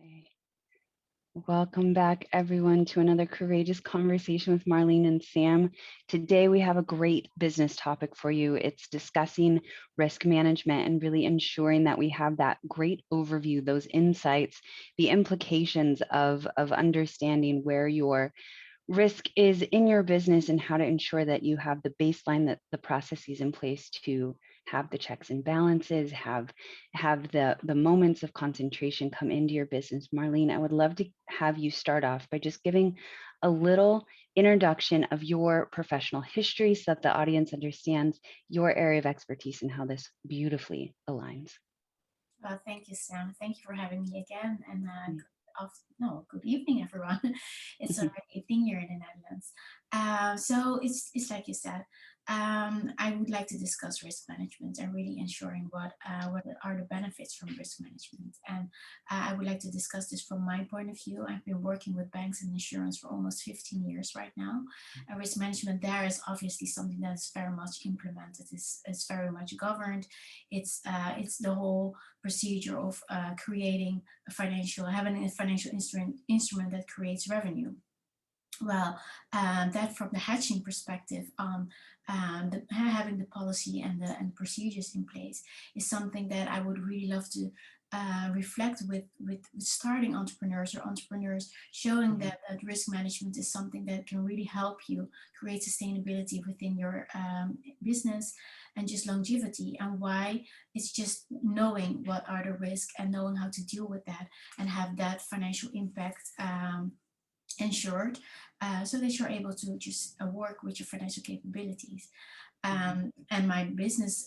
Okay. Welcome back, everyone, to another courageous conversation with Marlene and Sam. Today, we have a great business topic for you. It's discussing risk management and really ensuring that we have that great overview, those insights, the implications of understanding where your risk is in your business and how to ensure that you have the baseline, that the processes in place to have the checks and balances, have the moments of concentration come into your business. Marlene, I would love to have you start off by just giving a little introduction of your professional history so that the audience understands your area of expertise and how this beautifully aligns. Well, thank you, Sam. Thank you for having me again. And good evening, everyone. It's already evening here in the Netherlands. So it's like you said. I would like to discuss risk management and really ensuring what are the benefits from risk management. And I would like to discuss this from my point of view. I've been working with banks and insurance for almost 15 years right now. And risk management there is obviously something that is very much implemented. It's very much governed. It's the whole procedure of having a financial instrument that creates revenue. Well, that from the hedging perspective, having the policy and procedures in place is something that I would really love to reflect with starting entrepreneurs or entrepreneurs, showing that risk management is something that can really help you create sustainability within your business and just longevity, and why it's just knowing what are the risks and knowing how to deal with that and have that financial impact ensured, so that you're able to just work with your financial capabilities. And my business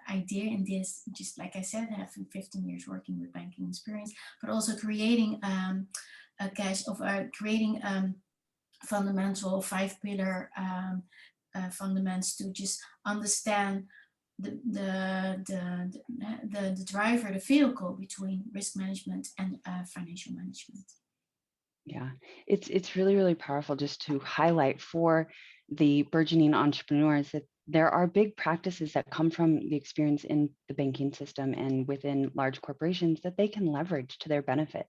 idea in this, just like I said, I have 15 years working with banking experience, but also creating creating fundamental 5-pillar fundamentals to just understand the driver, the vehicle between risk management and financial management. Yeah, it's really, really powerful just to highlight for the burgeoning entrepreneurs that there are big practices that come from the experience in the banking system and within large corporations that they can leverage to their benefit,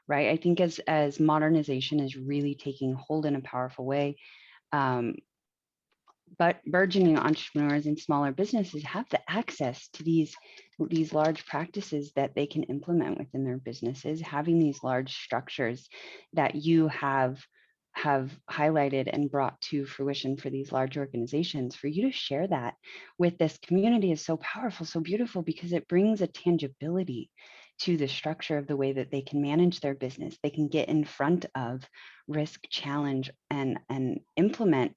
right? I think as modernization is really taking hold in a powerful way, um, but burgeoning entrepreneurs and smaller businesses have the access to these large practices that they can implement within their businesses, having these large structures that you have highlighted and brought to fruition for these large organizations. For you to share that with this community is so powerful, so beautiful, because it brings a tangibility to the structure of the way that they can manage their business. They can get in front of risk, challenge, and implement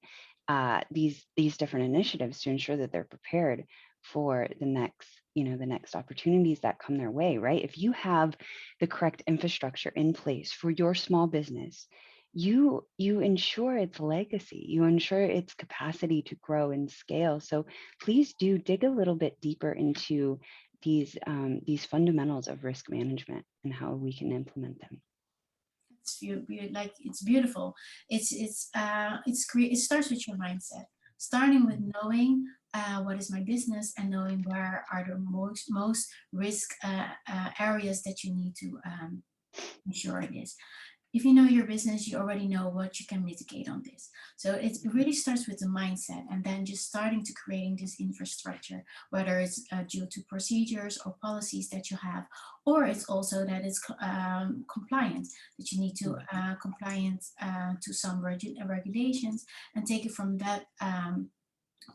these different initiatives to ensure that they're prepared for the next opportunities that come their way, right? If you have the correct infrastructure in place for your small business, you ensure its legacy, you ensure its capacity to grow and scale. So please do dig a little bit deeper into these fundamentals of risk management and how we can implement them. It's beautiful. It starts with your mindset, starting with knowing what is my business and knowing where are the most risk areas that you need to ensure it is. If you know your business, you already know what you can mitigate on this. So it really starts with the mindset, and then just starting to creating this infrastructure, whether it's due to procedures or policies that you have, or it's also that it's compliant, that you need to compliant to some regulations, and take it from that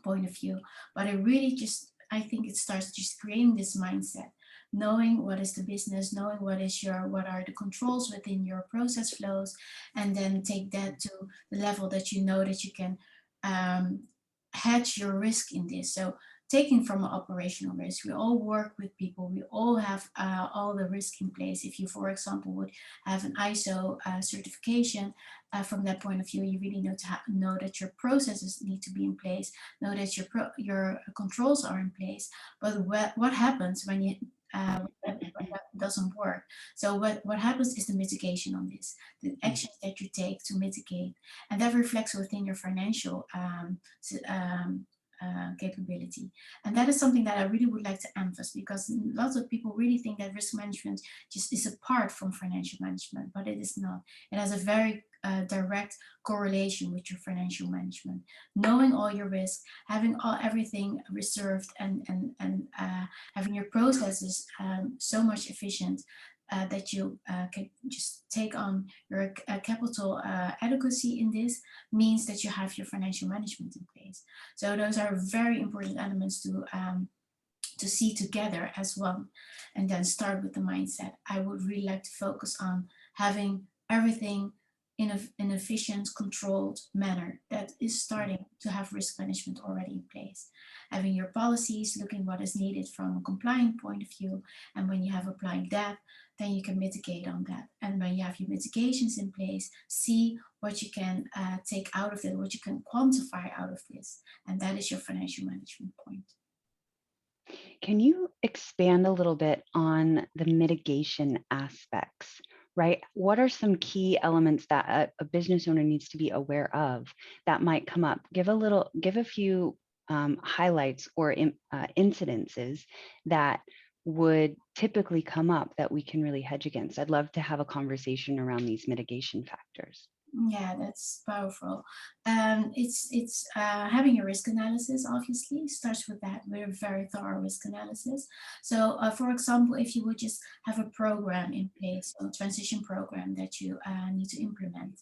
point of view. But I think it starts just creating this mindset, knowing what is the business, knowing what are the controls within your process flows, and then take that to the level that you know that you can hedge your risk in this. So taking from an operational risk, we all work with people, we all have all the risk in place. If you, for example, would have an ISO certification, from that point of view, you really know know that your processes need to be in place, know that your controls are in place. But what happens when you when that doesn't work? So what happens is the mitigation on this, the actions that you take to mitigate, and that reflects within your financial capability. And that is something that I really would like to emphasize, because lots of people really think that risk management just is apart from financial management, but it is not. It has a very direct correlation with your financial management. Knowing all your risks, having everything reserved, and having your processes so much efficient that you can just take on your capital adequacy in this, means that you have your financial management in place. So those are very important elements to see together as one. And then start with the mindset. I would really like to focus on having everything in an efficient, controlled manner that is starting to have risk management already in place. Having your policies, looking what is needed from a compliant point of view. And when you have applied that, then you can mitigate on that. And when you have your mitigations in place, see what you can take out of it, what you can quantify out of this. And that is your financial management point. Can you expand a little bit on the mitigation aspects, right? What are some key elements that a business owner needs to be aware of that might come up? Give a few highlights or incidences that would typically come up that we can really hedge against. I'd love to have a conversation around these mitigation factors. Yeah, that's powerful. It's having a risk analysis, obviously starts with that. We're a very thorough risk analysis. So for example, if you would just have a program in place, a transition program that you need to implement,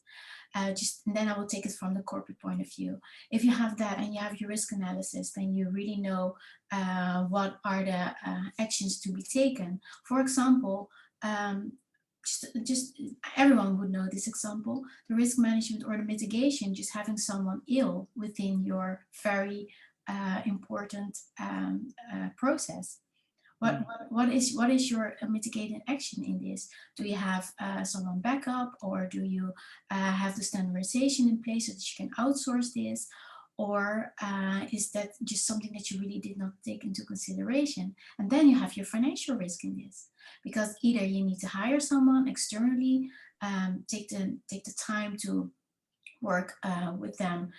and then I will take it from the corporate point of view. If you have that and you have your risk analysis, then you really know what are the actions to be taken. For example, just everyone would know this example, the risk management or the mitigation, just having someone ill within your very important process. What is your mitigating action in this? Do you have someone backup, or do you have the standardization in place so that you can outsource this? Or is that just something that you really did not take into consideration? And then you have your financial risk in this, because either you need to hire someone externally, take the time to work with them,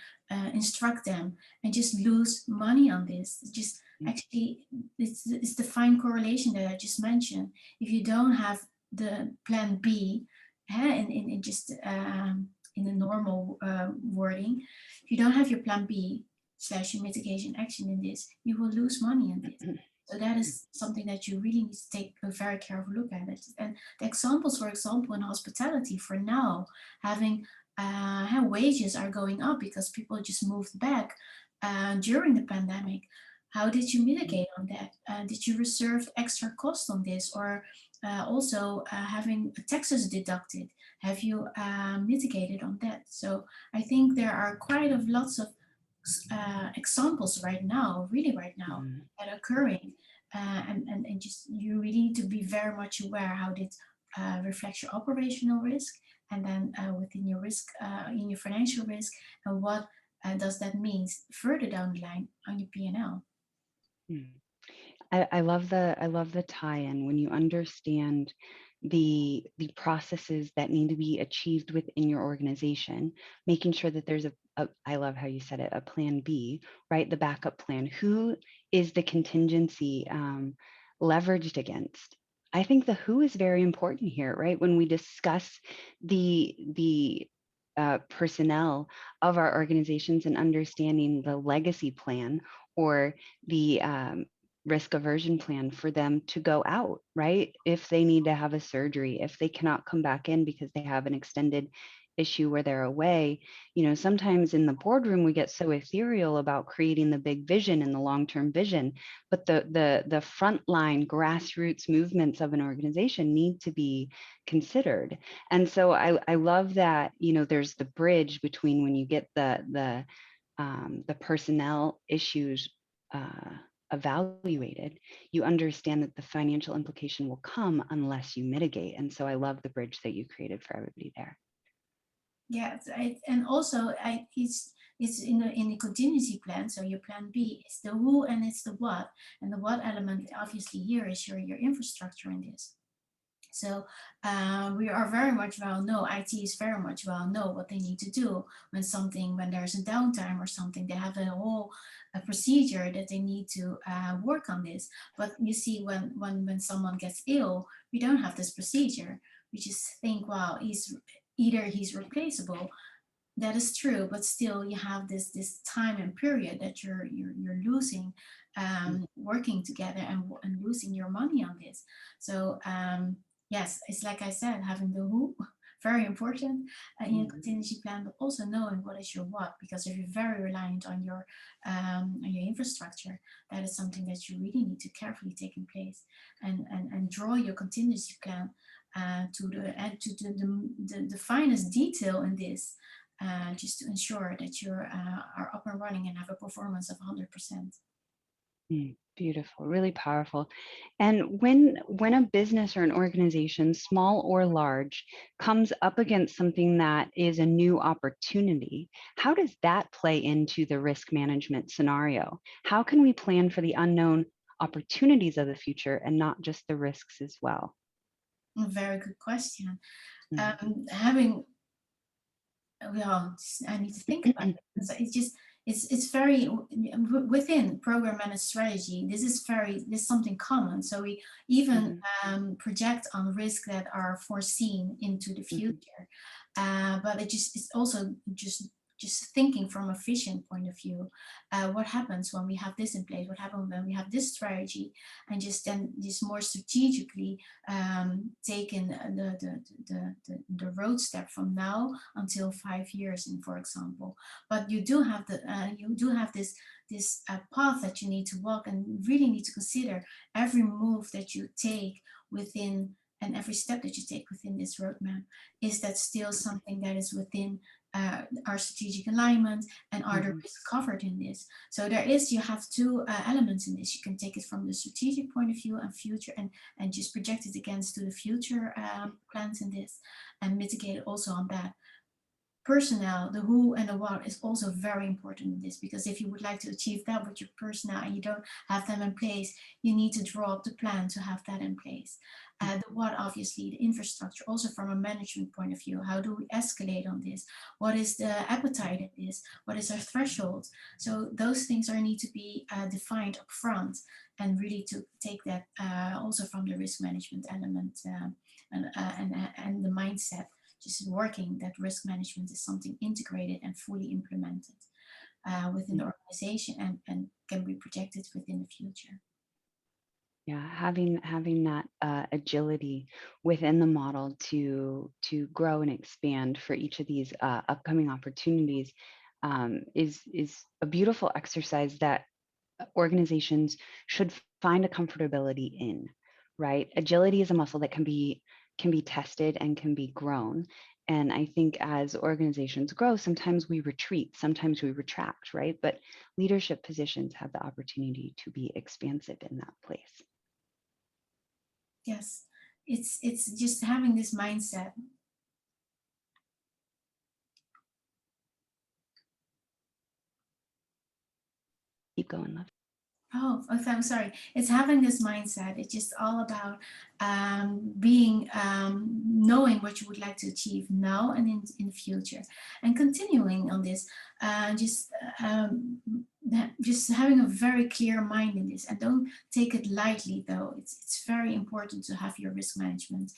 instruct them, and just lose money on this. Just actually, it's the fine correlation that I just mentioned. If you don't have the plan B, in just in the normal wording, if you don't have your plan B / your mitigation action in this, you will lose money in this. So that is something that you really need to take a very careful look at it. And the examples, for example, in hospitality for now, having how wages are going up because people just moved back during the pandemic. How did you mitigate on that? Did you reserve extra cost on this, or also having taxes deducted? Have you mitigated on that? So I think there are quite a lots of examples right now, really right now, that are occurring, and just you really need to be very much aware how it reflects your operational risk, and then within your risk, in your financial risk, and what does that mean further down the line on your P&L. I love the tie-in when you understand the processes that need to be achieved within your organization, making sure that there's I love how you said it, a plan B, right? The backup plan. Who is the contingency leveraged against? I think the who is very important here, right? When we discuss the personnel of our organizations and understanding the legacy plan or the risk aversion plan for them to go out, right? If they need to have a surgery, if they cannot come back in because they have an extended issue where they're away. You know, sometimes in the boardroom, we get so ethereal about creating the big vision and the long-term vision, but the frontline grassroots movements of an organization need to be considered. And so I love that, you know, there's the bridge between when you get the personnel issues evaluated, you understand that the financial implication will come unless you mitigate. And so I love the bridge that you created for everybody there. Yeah, and also it's in the contingency plan. So your plan B is the who and it's the what, and the what element obviously here is your infrastructure in this. So we are very much well know, IT is very much well know what they need to do when there's a downtime or something. They have a whole procedure that they need to work on this. But you see, when someone gets ill, we don't have this procedure. We just think, wow, he's replaceable. That is true, but still you have this time and period that you're losing working together and losing your money on this. So yes, it's like I said, having the who very important in your Mhm. contingency plan, but also knowing what is your what, because if you're very reliant on your infrastructure, that is something that you really need to carefully take in place and draw your contingency plan to the finest detail in this, just to ensure that you are up and running and have a performance of 100%. Beautiful, really powerful. And when a business or an organization, small or large, comes up against something that is a new opportunity, how does that play into the risk management scenario? How can we plan for the unknown opportunities of the future and not just the risks as well? A very good question. Mhm. Having Well, I need to think about it because it's just it's very within program managed strategy. This is something common. So we even Mhm. project on risks that are foreseen into the Mhm. future. But it's also just thinking from a vision point of view. What happens when we have this in place? What happens when we have this strategy? And just more strategically taking the road step from now until 5 years in, for example. But you do have this path that you need to walk, and really need to consider every move that you take within, and every step that you take within this roadmap. Is that still something that is within our strategic alignment, and are the Mhm. risks covered in this? So you have two elements in this. You can take it from the strategic point of view and future, and just project it against to the future plans in this, and mitigate it also on that. Personnel, the who and the what is also very important in this, because if you would like to achieve that with your personnel and you don't have them in place, you need to draw up the plan to have that in place. The what, obviously, the infrastructure, also from a management point of view. How do we escalate on this? What is the appetite in this? What is our threshold? So those things are need to be defined up front, and really to take that also from the risk management element, and the mindset, just working that risk management is something integrated and fully implemented within the organization, and can be projected within the future. Yeah, having that agility within the model to grow and expand for each of these upcoming opportunities is a beautiful exercise that organizations should find a comfortability in. Right, agility is a muscle that can be tested and can be grown. And I think as organizations grow, sometimes we retreat, sometimes we retract, right? But leadership positions have the opportunity to be expansive in that place. Yes, it's just having this mindset. Keep going, love. Okay, I'm sorry. It's having this mindset. It's just all about being knowing what you would like to achieve now and in the future, and continuing on this. Just just having a very clear mind in this, and don't take it lightly. Though it's very important to have your risk management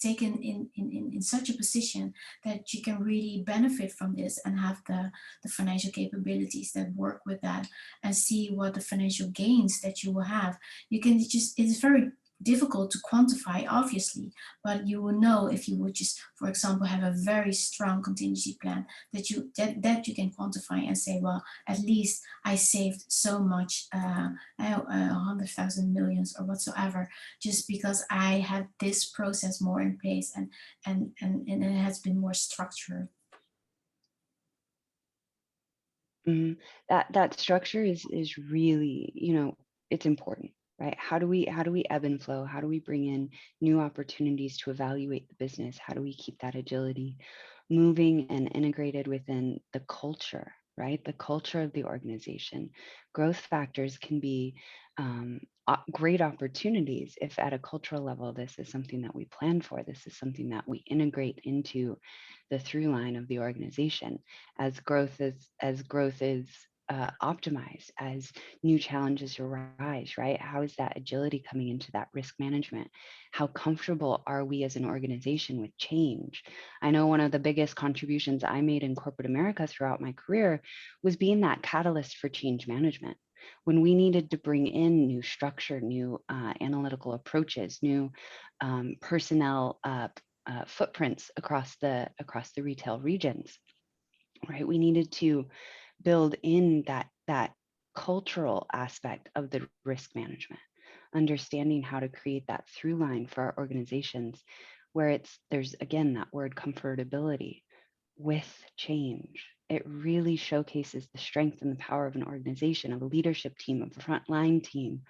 taken in such a position that you can really benefit from this, and have the financial capabilities that work with that, and see what the financial gains that you will have. You can just, it's very difficult to quantify, obviously, but you will know if you would just, for example, have a very strong contingency plan that you can quantify and say, well, at least I saved so much, 100,000 millions or whatsoever, just because I had this process more in place, and it has been more structured. Mhm. That structure is really, it's important, right? How do we ebb and flow? How do we bring in new opportunities to evaluate the business? How do we keep that agility moving and integrated within the culture, right? The culture of the organization. Growth factors can be great opportunities if at a cultural level this is something that we plan for, this is something that we integrate into the through line of the organization as growth is optimized, as new challenges arise, right? How is that agility coming into that risk management? How comfortable are we as an organization with change? I know one of the biggest contributions I made in corporate America throughout my career was being that catalyst for change management when we needed to bring in new structure, new analytical approaches, new personnel footprints across the retail regions, right? We needed to build in that cultural aspect of the risk management, understanding how to create that through line for our organizations, where there's again that word comfortability with change. It really showcases the strength and the power of an organization, of a leadership team, of a frontline team,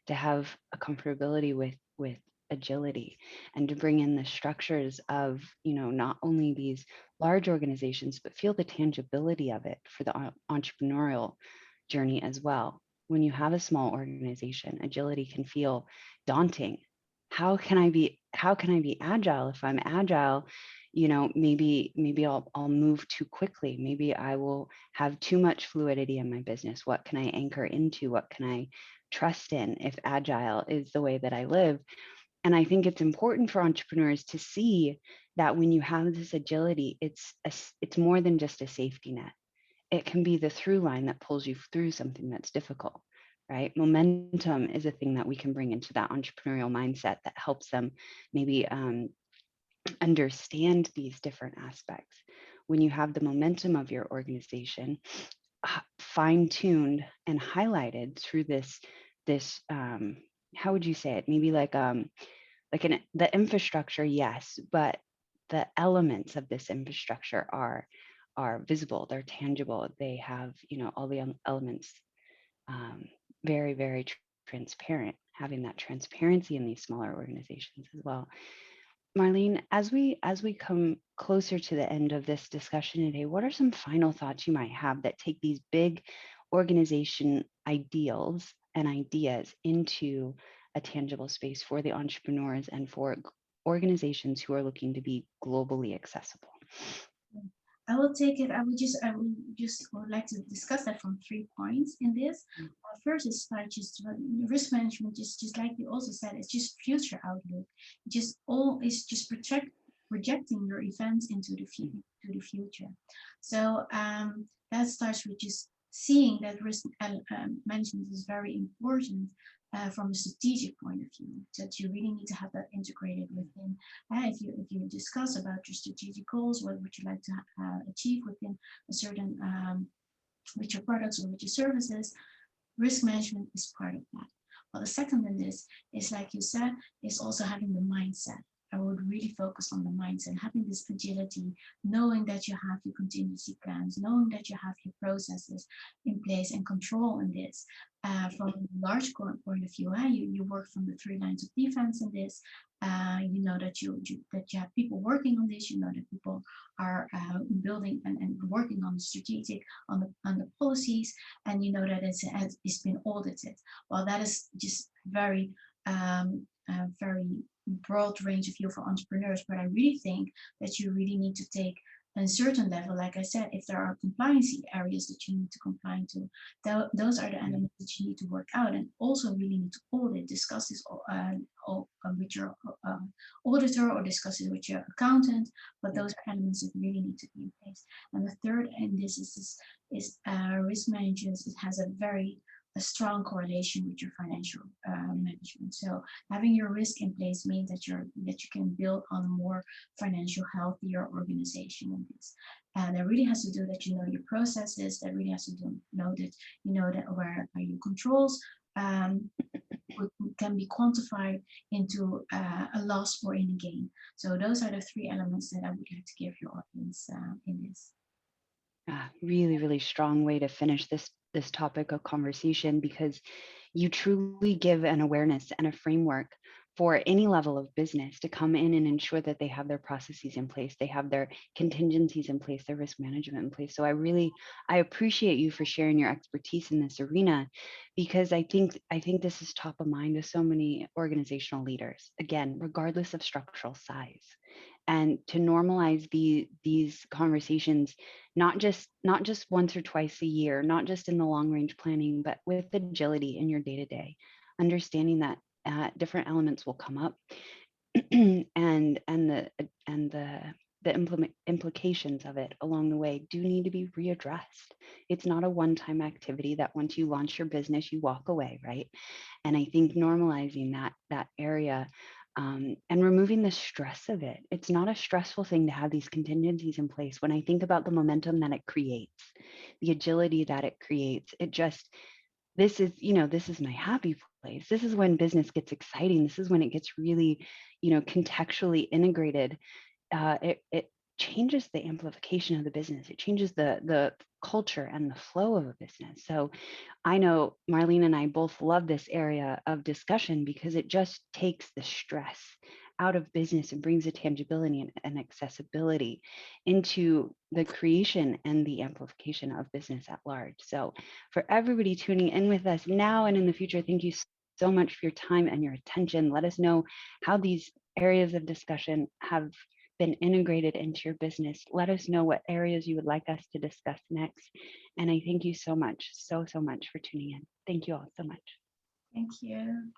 to have a comfortability with agility and to bring in the structures of, not only these large organizations, but feel the tangibility of it for the entrepreneurial journey as well. When you have a small organization, agility can feel daunting. How can I be agile? If I'm agile, maybe I'll move too quickly. Maybe I will have too much fluidity in my business. What can I anchor into? What can I trust in if agile is the way that I live? And I think it's important for entrepreneurs to see that when you have this agility, it's more than just a safety net. It can be the through line that pulls you through something that's difficult, right? Momentum is a thing that we can bring into that entrepreneurial mindset that helps them maybe understand these different aspects. When you have the momentum of your organization fine-tuned and highlighted through this how would you say it? Maybe the infrastructure, yes, but the elements of this infrastructure are visible, they're tangible, they have, all the elements um, very, very transparent, having that transparency in these smaller organizations as well. Marlene, as we come closer to the end of this discussion today, what are some final thoughts you might have that take these big organization ideals and ideas into a tangible space for the entrepreneurs and for organizations who are looking to be globally accessible? I will take it. I would like to discuss that from 3 points in this. First is like just risk management, just like you also said, it's just future outlook. It's just projecting your events into the future. So that starts with just seeing that risk management is very important from a strategic point of view. That you really need to have that integrated within. If you discuss about your strategic goals, what would you like to achieve within a certain with your products or with your services, risk management is part of that. Well, the second in this is, like you said, is also having the mindset. I would really focus on the mindset, having this agility, knowing that you have your contingency plans, knowing that you have your processes in place and control in this. From a large point of view, you work from the 3 lines of defense in this. You know that you have people working on this. You know that people are building and working on the strategic, on the policies, and you know that it's been audited. Well, that is just very very broad range of view for entrepreneurs, but I really think that you really need to take a certain level. Like I said, if there are compliancy areas that you need to comply to, those are the elements that you need to work out, and also really need to audit, discuss this with your auditor or discuss it with your accountant. But those are elements that really need to be in place. And the third, and this is risk management. It has a strong correlation with your financial management. So having your risk in place means that you can build on a more financial healthier organization in this. And that really has to do that you know your processes. That really has to do know that you know that where are your controls can be quantified into a loss or in a gain. So those are the 3 elements that I would like to give your audience in this. Really, really strong way to finish this topic of conversation, because you truly give an awareness and a framework for any level of business to come in and ensure that they have their processes in place, they have their contingencies in place, their risk management in place. So I appreciate you for sharing your expertise in this arena, because I think this is top of mind to so many organizational leaders, again, regardless of structural size. And to normalize these conversations, not just once or twice a year, not just in the long range planning, but with agility in your day to day, understanding that different elements will come up, and the implications of it along the way do need to be readdressed. It's not a one-time activity that once you launch your business, you walk away, right? And I think normalizing that area, and removing the stress of it. It's not a stressful thing to have these contingencies in place. When I think about the momentum that it creates, the agility that it creates, it just, this is my happy place. This is when business gets exciting. This is when it gets really, contextually integrated. It changes the amplification of the business. It changes the culture and the flow of a business. So I know Marlene and I both love this area of discussion because it just takes the stress out of business and brings a tangibility and accessibility into the creation and the amplification of business at large. So for everybody tuning in with us now and in the future, thank you so much for your time and your attention. Let us know how these areas of discussion have been integrated into your business. Let us know what areas you would like us to discuss next. And I thank you so much, so much for tuning in. Thank you all so much. Thank you.